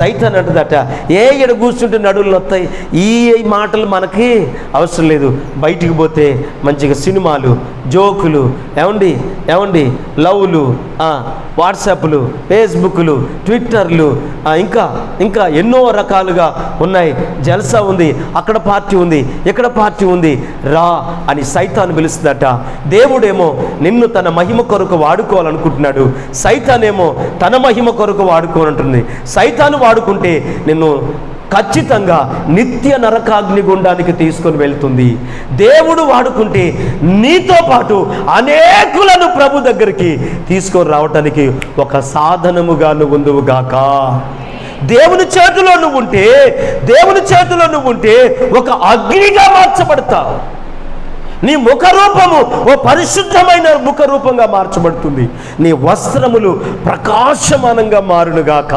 సైతాన్ అంటదట, ఈడ కూర్చుంటే నడువులు వస్తాయి, ఈ మాటలు మనకి అవసరం లేదు, బయటికి పోతే మంచిగా సినిమాలు, జోకులు, ఏమండి లవ్లు, వాట్సాప్లు, ఫేస్బుక్లు, ట్విట్టర్లు, ఇంకా ఎన్నో రకాలుగా ఉన్నాయి. జల్సా ఉంది, అక్కడ పార్టీ ఉంది, ఇక్కడ పార్టీ ఉంది, రా అని సైతాను పిలుస్తుందట. దేవుడేమో నిన్ను తన మహిమ కొరకు వాడుకోవాలనుకుంటున్నాడు, సైతానేమో తన మహిమ కొరకు వాడుకోనంటుంది. సైతాను వాడుకుంటే నిన్ను ఖచ్చితంగా నిత్య నరకాగ్ని గుండానికి తీసుకొని వెళ్తుంది. దేవుడు వాడుకుంటే నీతో పాటు అనేకులను ప్రభు దగ్గరికి తీసుకొని రావటానికి ఒక సాధనముగా నువ్వు ఉందువుగాక. దేవుని చేతిలో నువ్వు ఉంటే ఒక అగ్నిగా మార్చబడతావు. నీ ముఖరూపము ఓ పరిశుద్ధమైన ముఖరూపంగా మార్చబడుతుంది. నీ వస్త్రములు ప్రకాశమానంగా మారునుగాక.